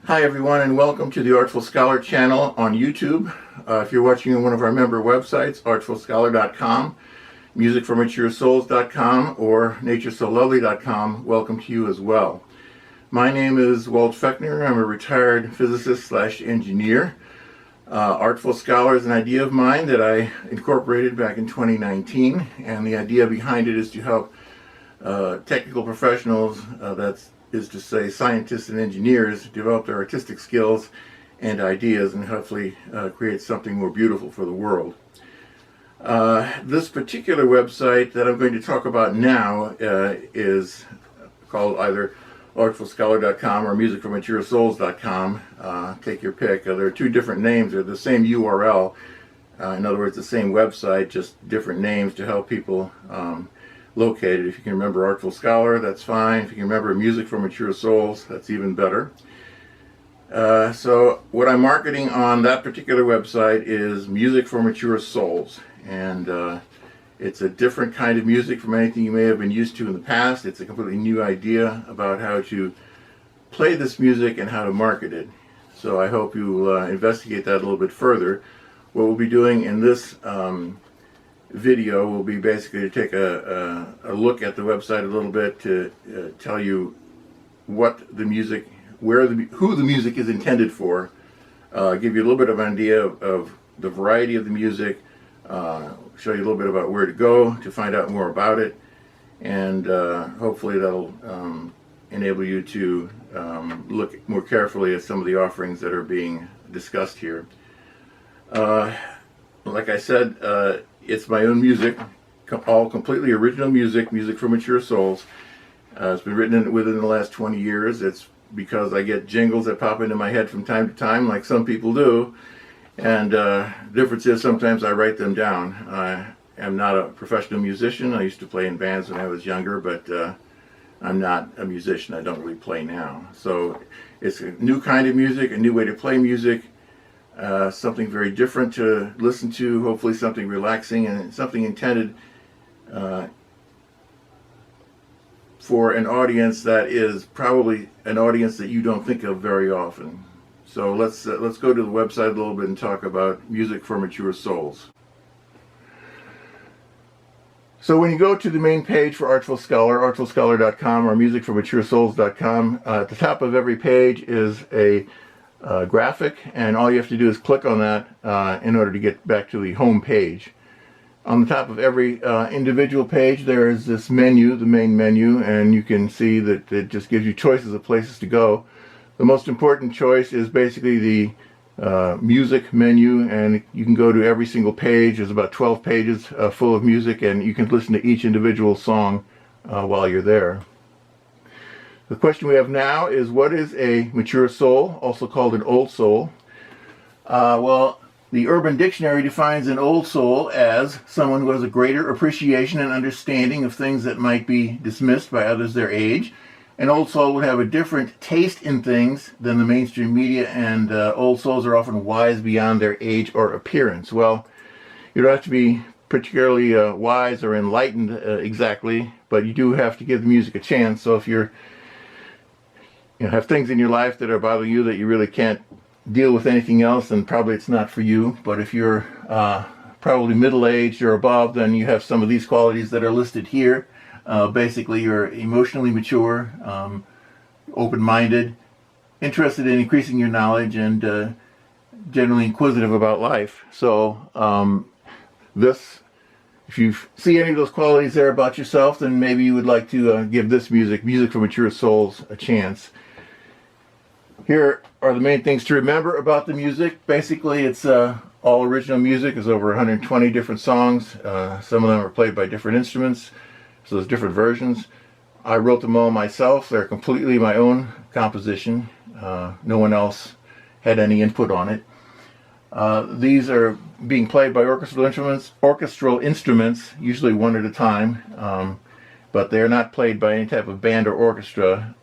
Hi everyone, and welcome to the Artful Scholar channel on YouTube. If you're watching on one of our member websites, artfulscholar.com, musicformaturesouls.com, or naturesolovely.com, welcome to you as well. My name is Walt Fechner. I'm a retired physicist slash engineer. Artful Scholar is an idea of mine that I incorporated back in 2019, and the idea behind it is to help technical professionals, that is to say scientists and engineers, develop their artistic skills and ideas and hopefully create something more beautiful for the world. This particular website that I'm going to talk about now is called either artfulscholar.com or musicformaturesouls.com. Take your pick. There are two different names. They're the same URL. In other words, the same website, just different names to help people located. If you can remember Artful Scholar, that's fine. If you can remember Music for Mature Souls, that's even better. So what I'm marketing on that particular website is Music for Mature Souls, and it's a different kind of music from anything you may have been used to in the past. It's a completely new idea about how to play this music and how to market it. So I hope you investigate that a little bit further. What we'll be doing in this video will be basically to take a look at the website a little bit to tell you what the music, who the music is intended for, give you a little bit of an idea of the variety of the music, show you a little bit about where to go to find out more about it, and hopefully that'll enable you to look more carefully at some of the offerings that are being discussed here. Like I said, it's my own music, all completely original music, music for mature souls. It's been written within the last 20 years. It's because I get jingles that pop into my head from time to time, like some people do. And the difference is sometimes I write them down. I am not a professional musician. I used to play in bands when I was younger, but I'm not a musician. I don't really play now. So it's a new kind of music, a new way to play music. Something very different to listen to, hopefully something relaxing and something intended for an audience that is probably an audience that you don't think of very often. So let's go to the website a little bit and talk about Music for Mature Souls. So when you go to the main page for Artful Scholar, artfulscholar.com or musicformaturesouls.com, at the top of every page is a graphic, and all you have to do is click on that in order to get back to the home page. On the top of every individual page there is this menu, the main menu, and you can see that it just gives you choices of places to go. The most important choice is basically the music menu, and you can go to every single page. There's about 12 pages full of music, and you can listen to each individual song while you're there. The question we have now is, what is a mature soul, also called an old soul? Well, the Urban Dictionary defines an old soul as someone who has a greater appreciation and understanding of things that might be dismissed by others their age. An old soul would have a different taste in things than the mainstream media, and old souls are often wise beyond their age or appearance. Well, you don't have to be particularly wise or enlightened exactly, but you do have to give the music a chance. So if you're have things in your life that are bothering you that you really can't deal with anything else, then probably it's not for you. But if you're probably middle-aged or above, then you have some of these qualities that are listed here. Basically, you're emotionally mature, open-minded, interested in increasing your knowledge, and generally inquisitive about life. So if you see any of those qualities there about yourself, then maybe you would like to give this Music for Mature Souls, a chance. Here are the main things to remember about the music. Basically, it's all original music. There's over 120 different songs. Some of them are played by different instruments, so there's different versions. I wrote them all myself. They're completely my own composition. No one else had any input on it. These are being played by orchestral instruments, usually one at a time, but they're not played by any type of band or orchestra.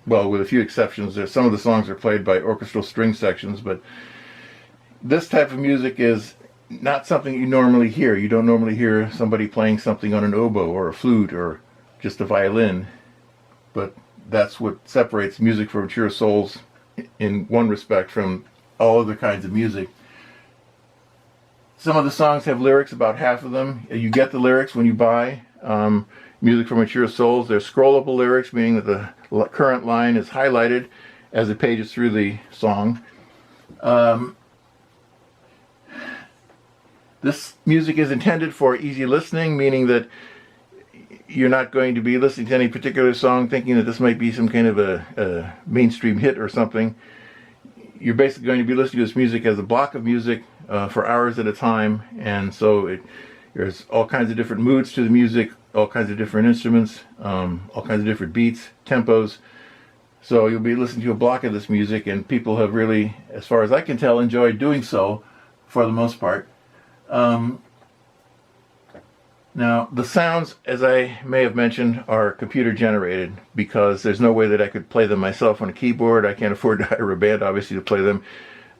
Well, with a few exceptions. Some of the songs are played by orchestral string sections, but this type of music is not something you normally hear. You don't normally hear somebody playing something on an oboe or a flute or just a violin, but that's what separates Music for Mature Souls in one respect from all other kinds of music. Some of the songs have lyrics, about half of them. You get the lyrics when you buy Music for Mature Souls. They're scrollable lyrics, meaning that the current line is highlighted as it pages through the song. This music is intended for easy listening, meaning that you're not going to be listening to any particular song thinking that this might be some kind of a mainstream hit or something. You're basically going to be listening to this music as a block of music for hours at a time, and so there's all kinds of different moods to the music, all kinds of different instruments, all kinds of different beats, tempos. So you'll be listening to a block of this music, and people have really, as far as I can tell, enjoyed doing so for the most part. Now, the sounds, as I may have mentioned, are computer generated because there's no way that I could play them myself on a keyboard. I can't afford to hire a band, obviously, to play them.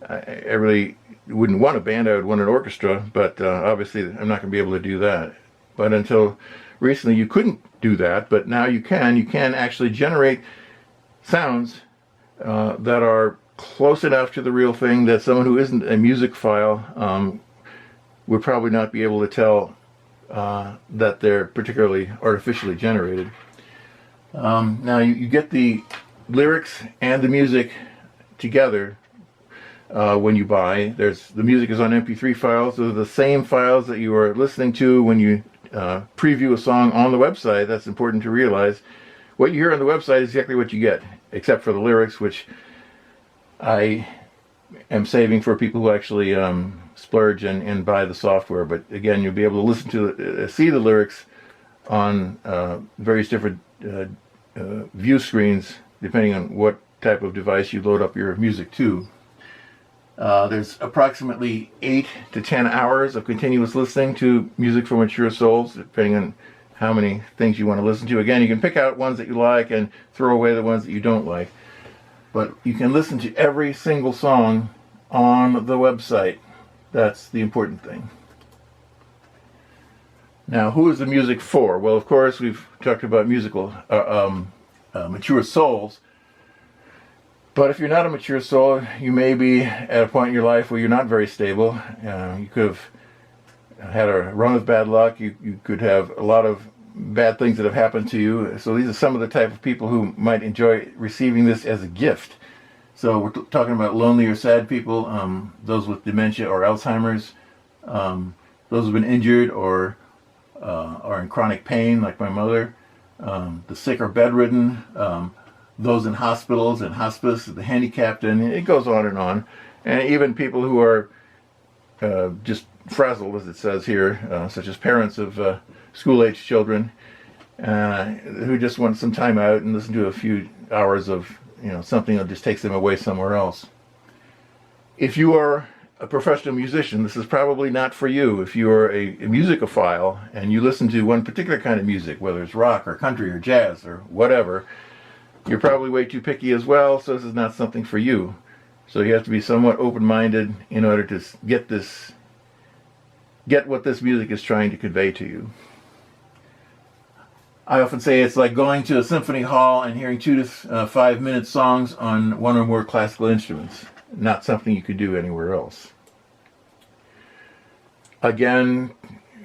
I really wouldn't want a band. I would want an orchestra, but obviously I'm not going to be able to do that. But until recently, you couldn't do that, but now you can. You can actually generate sounds that are close enough to the real thing that someone who isn't a music file would probably not be able to tell that they're particularly artificially generated. Now you get the lyrics and the music together when you buy. The music is on MP3 files. Those are the same files that you are listening to when you preview a song on the website. That's important to realize. What you hear on the website is exactly what you get, except for the lyrics, which I am saving for people who actually splurge and buy the software. But again, you'll be able to listen to see the lyrics on various different view screens depending on what type of device you load up your music to. There's approximately 8 to 10 hours of continuous listening to Music for Mature Souls, depending on how many things you want to listen to. Again, you can pick out ones that you like and throw away the ones that you don't like. But you can listen to every single song on the website. That's the important thing. Now, who is the music for? Well, of course, we've talked about mature souls. But if you're not a mature soul, you may be at a point in your life where you're not very stable. You could have had a run of bad luck. You could have a lot of bad things that have happened to you. So these are some of the type of people who might enjoy receiving this as a gift. So we're talking about lonely or sad people, those with dementia or Alzheimer's, those who've been injured or are in chronic pain, like my mother, the sick or bedridden, those in hospitals and hospice, the handicapped, and it goes on. And even people who are just frazzled, as it says here, such as parents of school-age children who just want some time out and listen to a few hours of something that just takes them away somewhere else. If you are a professional musician, this is probably not for you. If you are a musicophile and you listen to one particular kind of music, whether it's rock or country or jazz or whatever, you're probably way too picky as well, so this is not something for you. So you have to be somewhat open-minded in order to get what this music is trying to convey to you. I often say it's like going to a symphony hall and hearing 2 to 5 minute songs on one or more classical instruments. Not something you could do anywhere else. Again,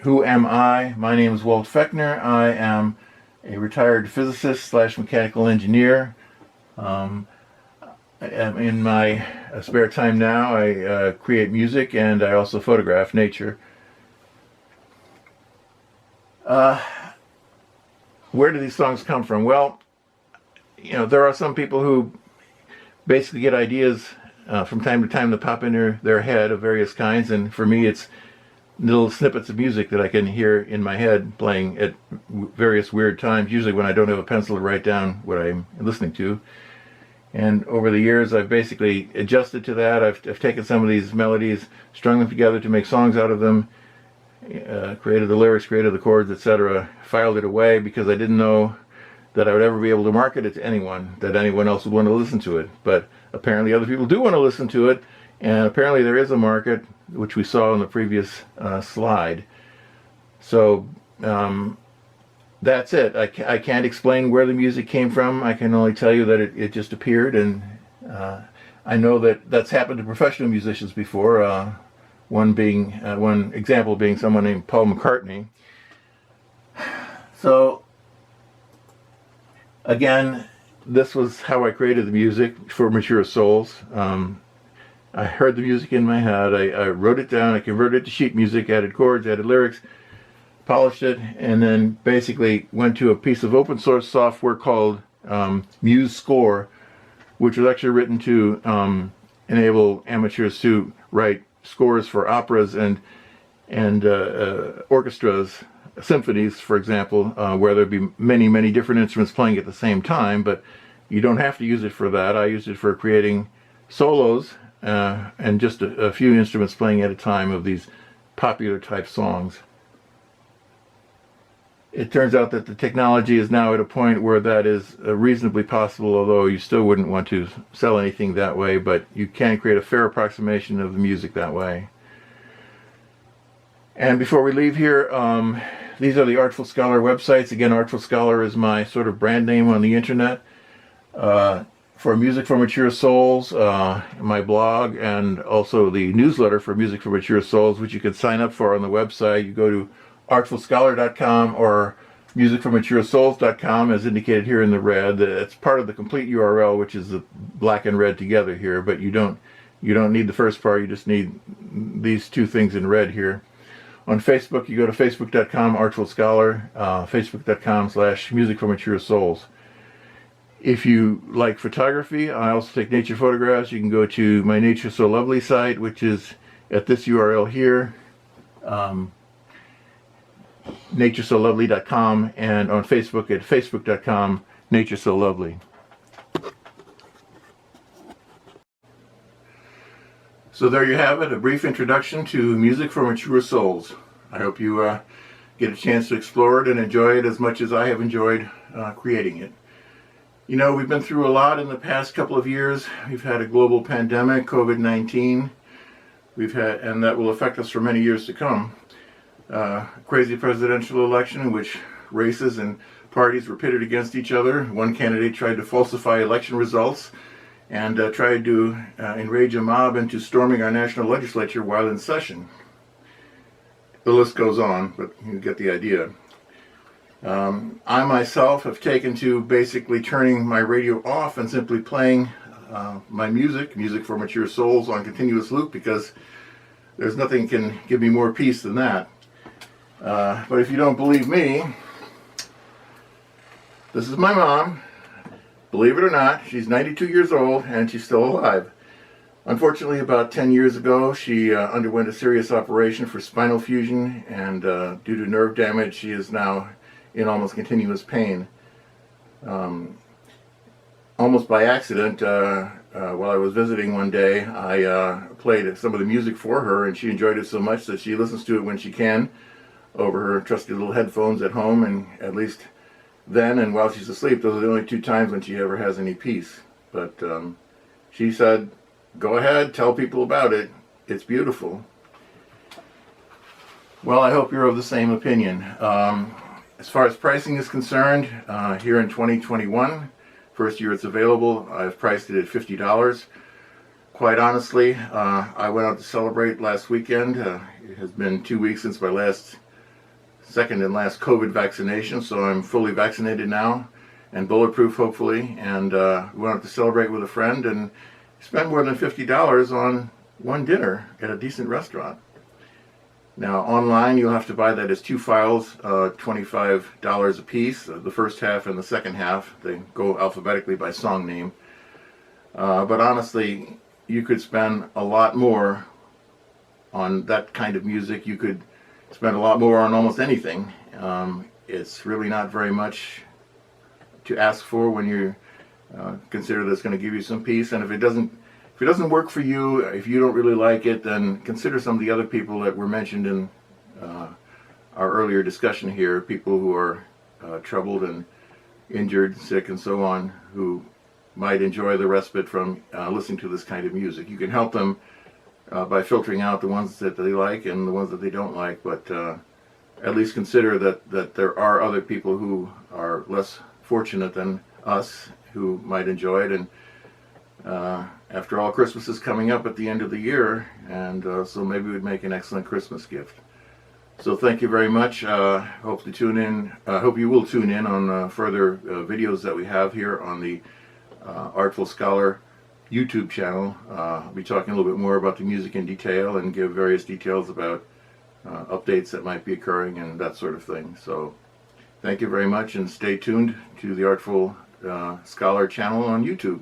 who am I? My name is Walt Fechner. I am a retired physicist / mechanical engineer. In my spare time now, I create music and I also photograph nature. Where do these songs come from? Well, there are some people who basically get ideas from time to time that pop into their head of various kinds, and for me it's little snippets of music that I can hear in my head playing at various weird times, usually when I don't have a pencil to write down what I'm listening to. And over the years I've basically adjusted to that. I've taken some of these melodies, strung them together to make songs out of them, created the lyrics, created the chords, etc., filed it away because I didn't know that I would ever be able to market it to anyone, that anyone else would want to listen to it. But apparently other people do want to listen to it, and apparently there is a market, which we saw in the previous slide. So that's it. I can't explain where the music came from. I can only tell you that it just appeared, and I know that that's happened to professional musicians before. One example being someone named Paul McCartney. So again, this was how I created the music for Mature Souls. I heard the music in my head. I wrote it down. I converted it to sheet music, added chords, added lyrics, polished it, and then basically went to a piece of open source software called Muse Score, which was actually written to enable amateurs to write scores for operas and orchestras, symphonies, for example, where there'd be many different instruments playing at the same time. But you don't have to use it for that. I used it for creating solos and just a few instruments playing at a time of these popular type songs. It turns out that the technology is now at a point where that is reasonably possible, although you still wouldn't want to sell anything that way, but you can create a fair approximation of the music that way. And before we leave here, these are the Artful Scholar websites. Again, Artful Scholar is my sort of brand name on the internet. For Music for Mature Souls, my blog, and also the newsletter for Music for Mature Souls, which you can sign up for on the website. You go to artfulscholar.com or musicformaturesouls.com, as indicated here in the red. It's part of the complete URL, which is the black and red together here, but you don't need the first part. You just need these two things in red here. On Facebook, you go to facebook.com Artful Scholar, facebook.com/musicformaturesouls. If you like photography, I also take nature photographs. You can go to my Nature So Lovely site, which is at this URL here, naturesolovely.com, and on Facebook at facebook.com naturesolovely. So there you have it, a brief introduction to Music for Mature Souls. I hope you get a chance to explore it and enjoy it as much as I have enjoyed creating it. You know, we've been through a lot in the past couple of years. We've had a global pandemic, COVID-19, and that will affect us for many years to come. Crazy presidential election in which races and parties were pitted against each other. One candidate tried to falsify election results and tried to enrage a mob into storming our national legislature while in session. The list goes on, but you get the idea. I myself have taken to basically turning my radio off and simply playing my music for Mature Souls, on continuous loop, because there's nothing can give me more peace than that. But if you don't believe me, this is my mom. Believe it or not, she's 92 years old and she's still alive. Unfortunately, about 10 years ago, she underwent a serious operation for spinal fusion, and due to nerve damage, she is now in almost continuous pain. Almost by accident, while I was visiting one day, I played some of the music for her, and she enjoyed it so much that she listens to it when she can over her trusty little headphones at home, and at least then and while she's asleep, those are the only two times when she ever has any peace. But she said, go ahead, tell people about it. It's beautiful. Well, I hope you're of the same opinion. As far as pricing is concerned, here in 2021, first year it's available, I've priced it at $50. Quite honestly, I went out to celebrate last weekend. It has been 2 weeks since my second and last COVID vaccination, so I'm fully vaccinated now and bulletproof, hopefully, and we went out to celebrate with a friend and spent more than $50 on one dinner at a decent restaurant. Now, online, you'll have to buy that as two files, $25 a piece, the first half and the second half. They go alphabetically by song name. But honestly, you could spend a lot more on that kind of music. You could spend a lot more on almost anything. It's really not very much to ask for when you consider that's going to give you some peace. And if it doesn't work for you, if you don't really like it, then consider some of the other people that were mentioned in our earlier discussion here, people who are troubled and injured, sick, and so on, who might enjoy the respite from listening to this kind of music. You can help them by filtering out the ones that they like and the ones that they don't like, but at least consider that there are other people who are less fortunate than us who might enjoy it, and After all, Christmas is coming up at the end of the year, and so maybe we'd make an excellent Christmas gift. So thank you very much. Hope to tune in. Hope you will tune in on further videos that we have here on the Artful Scholar YouTube channel. I'll be talking a little bit more about the music in detail and give various details about updates that might be occurring and that sort of thing. So thank you very much, and stay tuned to the Artful Scholar channel on YouTube.